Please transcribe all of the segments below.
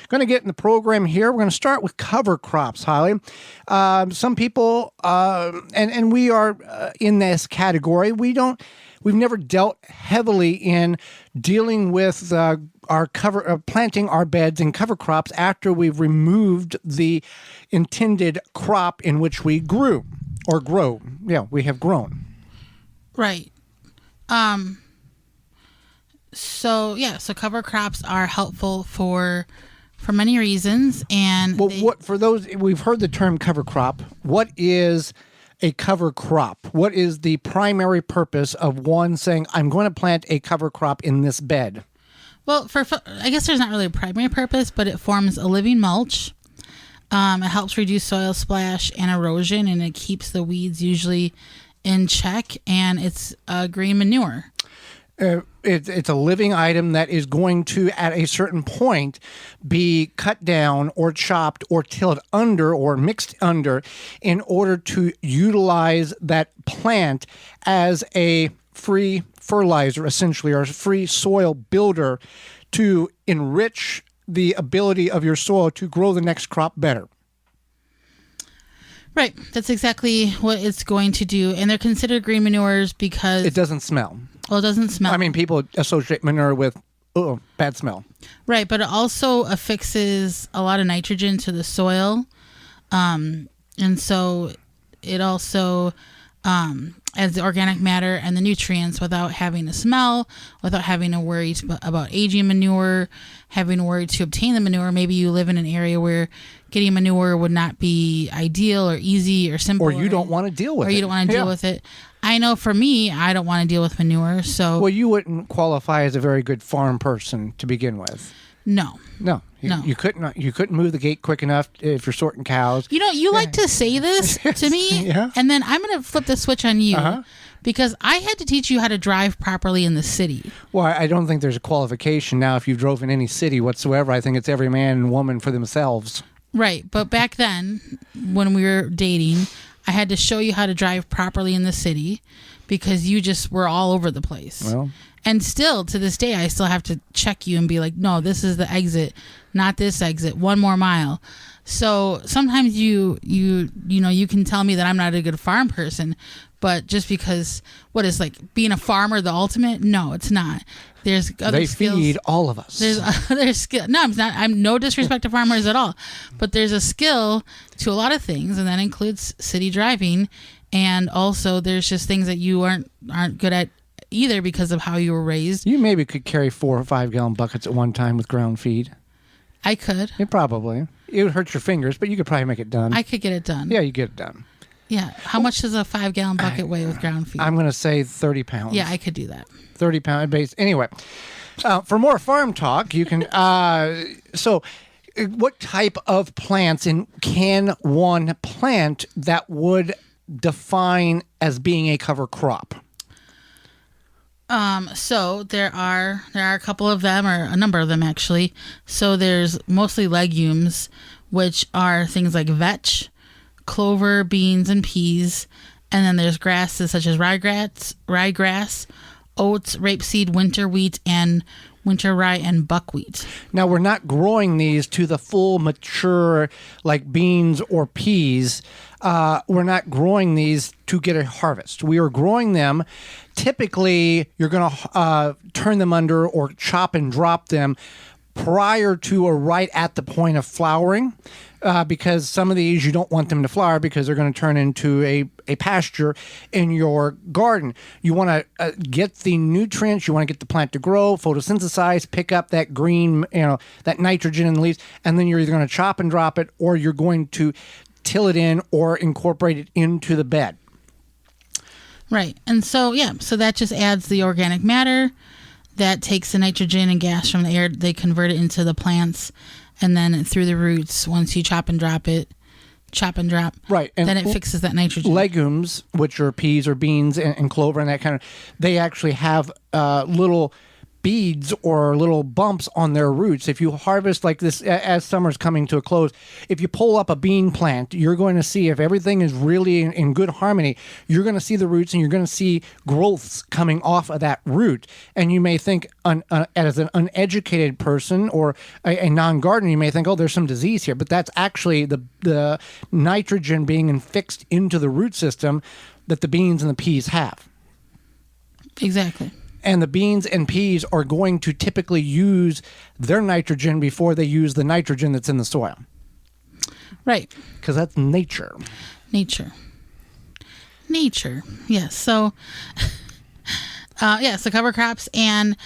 going to get in the program here. We're going to start with cover crops, Holly. Some people, and we are in this category. We've never dealt heavily in dealing with our planting our beds in cover crops after we've removed the intended crop in which we grew or grow. Yeah, we have grown. Right. So cover crops are helpful for many reasons. And what for those, we've heard the term cover crop. What is a cover crop? What is the primary purpose of one saying, I'm going to plant a cover crop in this bed? Well, I guess there's not really a primary purpose, but it forms a living mulch. It helps reduce soil splash and erosion, and it keeps the weeds usually in check, and it's green manure. It's a living item that is going to, at a certain point, be cut down or chopped or tilled under or mixed under in order to utilize that plant as a free fertilizer, essentially, or a free soil builder to enrich the ability of your soil to grow the next crop better. Right. That's exactly what it's going to do. And they're considered green manures because it doesn't smell. Well, it doesn't smell. I mean, people associate manure with bad smell. Right, but it also affixes a lot of nitrogen to the soil. And so it also adds the organic matter and the nutrients without having to smell, without having to worry about aging manure, having to worry to obtain the manure. Maybe you live in an area where getting manure would not be ideal or easy or simple. Or you don't want to deal with it. Or you don't want to deal with it. I know for me, I don't want to deal with manure. So, well, you wouldn't qualify as a very good farm person to begin with. No. You couldn't move the gate quick enough if you're sorting cows. You know, you like to say this to me, Yeah. And then I'm going to flip the switch on you because I had to teach you how to drive properly in the city. Well, I don't think there's a qualification now if you've drove in any city whatsoever. I think it's every man and woman for themselves. Right, but back then, when we were dating, I had to show you how to drive properly in the city because you just were all over the place. Well, and still, to this day, I still have to check you and be like, no, this is the exit, not this exit, 1 more mile. So sometimes you can tell me that I'm not a good farm person, but just because, what is like being a farmer the ultimate? No, it's not. There's other skills. They feed all of us. There's other skill. No, I'm no disrespect to farmers at all, but there's a skill to a lot of things, and that includes city driving, and also there's just things that you aren't good at either because of how you were raised. You maybe could carry 4 or 5 gallon buckets at one time with ground feed. I could. It probably. It would hurt your fingers, but you could probably make it done. I could get it done. Yeah, you get it done. Yeah. How much does a 5 gallon bucket weigh with ground feed? I'm going to say 30 pounds. Yeah, I could do that. 30 pound base. Anyway, for more farm talk, you can. So, what type of plants can one plant that would define as being a cover crop? So there are a couple of them, or a number of them actually. So there's mostly legumes, which are things like vetch, clover, beans, and peas. And then there's grasses such as ryegrass, oats, rapeseed, winter wheat, and winter rye and buckwheat. Now, we're not growing these to the full mature, like beans or peas. We're not growing these to get a harvest. We are growing them. Typically, you're going to turn them under or chop and drop them prior to or right at the point of flowering, because some of these you don't want them to flower because they're going to turn into a pasture in your garden. You want to get the nutrients, you want to get the plant to grow, photosynthesize, pick up that green, that nitrogen in the leaves, and then you're either going to chop and drop it or you're going to till it in or incorporate it into the bed. Right. And so that just adds the organic matter. That takes the nitrogen and gas from the air. They convert it into the plants, and then through the roots, once you chop and drop, right, and then it fixes that nitrogen. Legumes, which are peas or beans and clover and that kind of, they actually have little beads or little bumps on their roots. If you harvest like this, as summer's coming to a close, if you pull up a bean plant, you're going to see, if everything is really in good harmony, you're going to see the roots and you're going to see growths coming off of that root. And you may think, as an uneducated person or a non-gardener, you may think, oh, there's some disease here. But that's actually the nitrogen being fixed into the root system that the beans and the peas have. Exactly. And the beans and peas are going to typically use their nitrogen before they use the nitrogen that's in the soil. Right. Because that's nature. Nature. Yes. So, so cover crops, and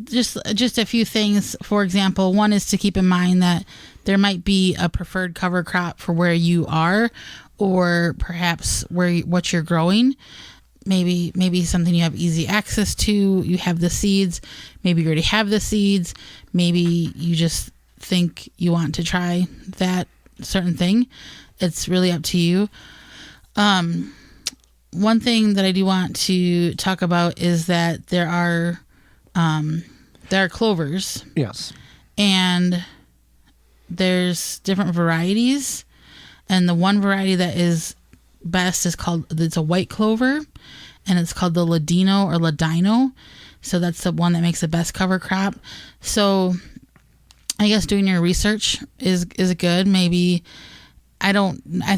just a few things. For example, one is to keep in mind that there might be a preferred cover crop for where you are, or perhaps what you're growing. Maybe something you have easy access to. You have the seeds. Maybe you already have the seeds. Maybe you just think you want to try that certain thing. It's really up to you. One thing that I do want to talk about is that there are clovers. Yes. And there's different varieties. And the one variety that is best it's a white clover, and it's called the Ladino or Ladino. So that's the one that makes the best cover crop. So I guess doing your research is good. Maybe I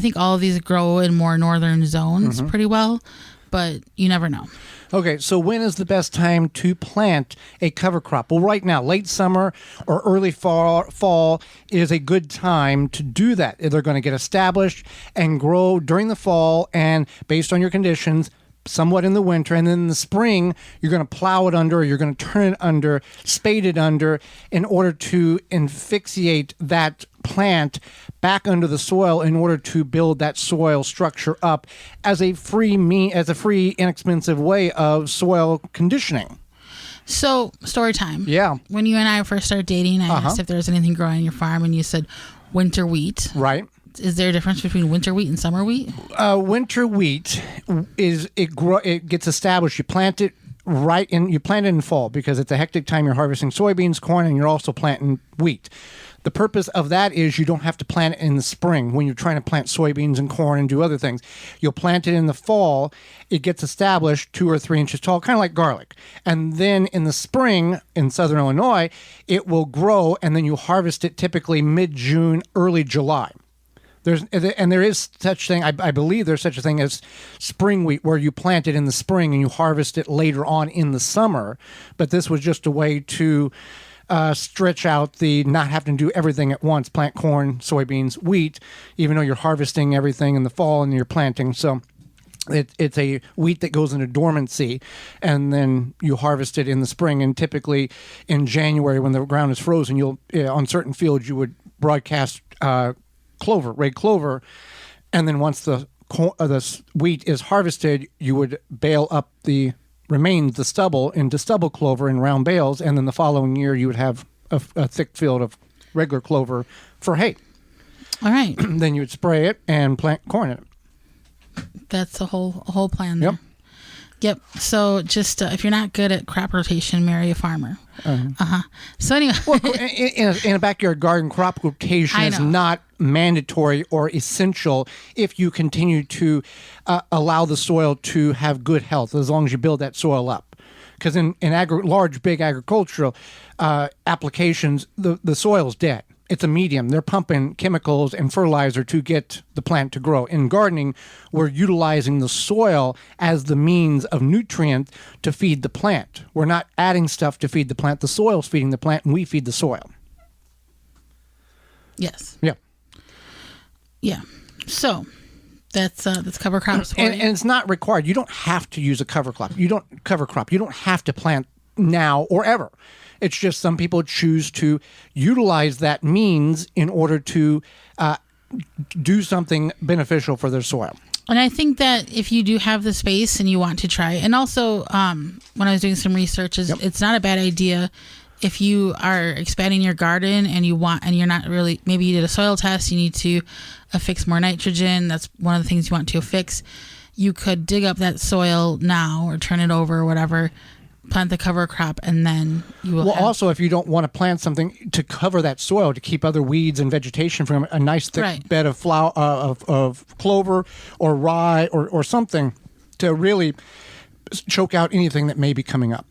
think all of these grow in more northern zones pretty well, but you never know. Okay, so when is the best time to plant a cover crop? Well, right now, late summer or early fall is a good time to do that. They're going to get established and grow during the fall, and based on your conditions, somewhat in the winter. And then in the spring, you're going to plow it under, or you're going to turn it under, spade it under, in order to asphyxiate that plant back under the soil in order to build that soil structure up as a free, inexpensive way of soil conditioning. So, story time. Yeah. When you and I first started dating, I asked if there was anything growing on your farm, and you said winter wheat. Right. Is there a difference between winter wheat and summer wheat? Winter wheat it gets established. You plant it you plant it in fall because it's a hectic time. You're harvesting soybeans, corn, and you're also planting wheat. The purpose of that is you don't have to plant it in the spring when you're trying to plant soybeans and corn and do other things. You'll plant it in the fall. It gets established 2 or 3 inches tall, kind of like garlic. And then in the spring in southern Illinois, it will grow, and then you harvest it typically mid-June, early July. There is such thing, I believe there's such a thing as spring wheat, where you plant it in the spring and you harvest it later on in the summer. But this was just a way to stretch out the not having to do everything at once, plant corn, soybeans, wheat, even though you're harvesting everything in the fall and you're planting. So it's a wheat that goes into dormancy, and then you harvest it in the spring. And typically in January, when the ground is frozen, you'll on certain fields you would broadcast red clover, and then once the wheat is harvested, you would bale up the remains, the stubble, into stubble clover in round bales, and then the following year you would have a thick field of regular clover for hay. All right. Then you would spray it and plant corn in it. That's a whole plan there. Yep. Yep. So just if you're not good at crop rotation, marry a farmer. So anyway, well, in a backyard garden, crop rotation is not mandatory or essential if you continue to allow the soil to have good health, as long as you build that soil up. Because in large, big agricultural applications, the soil's dead. It's a medium. They're pumping chemicals and fertilizer to get the plant to grow. In gardening, we're utilizing the soil as the means of nutrient to feed the plant. We're not adding stuff to feed the plant. The soil's feeding the plant, and we feed the soil. Yes. Yeah. Yeah. So that's cover crops. And it's not required. You don't have to use a cover crop. You don't have to plant now or ever. It's just some people choose to utilize that means in order to do something beneficial for their soil. And I think that if you do have the space and you want to try, and also when I was doing some research, it's not a bad idea if you are expanding your garden and you're not really, maybe you did a soil test, you need to affix more nitrogen. That's one of the things you want to affix. You could dig up that soil now or turn it over or whatever plant the cover crop, and then you will Well, also, if you don't want to plant something to cover that soil to keep other weeds and vegetation from a nice thick bed of of clover or rye or something to really choke out anything that may be coming up.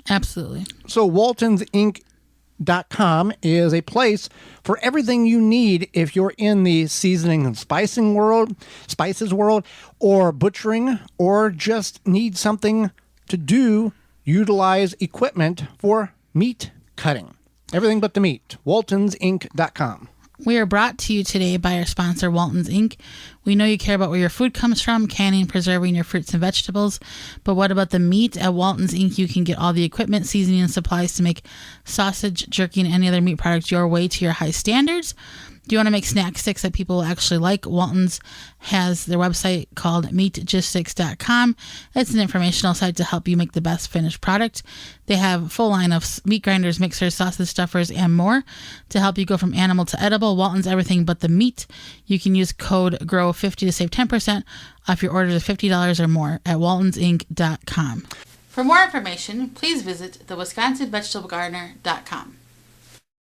Absolutely. So waltonsinc.com is a place for everything you need if you're in the seasoning and spices world, or butchering, or just need something to utilize equipment for meat cutting. Everything but the meat. waltonsinc.com. We are brought to you today by our sponsor, Walton's Inc. We know you care about where your food comes from, canning and preserving your fruits and vegetables, but what about the meat? At Walton's Inc., you can get all the equipment, seasoning, and supplies to make sausage, jerky, and any other meat products your way to your high standards. Do you want to make snack sticks that people will actually like? Walton's has their website called meatgiststicks.com. It's an informational site to help you make the best finished product. They have a full line of meat grinders, mixers, sausage stuffers, and more to help you go from animal to edible. Walton's everything but the meat. You can use code GROW50 to save 10% off your orders of $50 or more at waltonsinc.com. For more information, please visit thewisconsinvegetablegardener.com.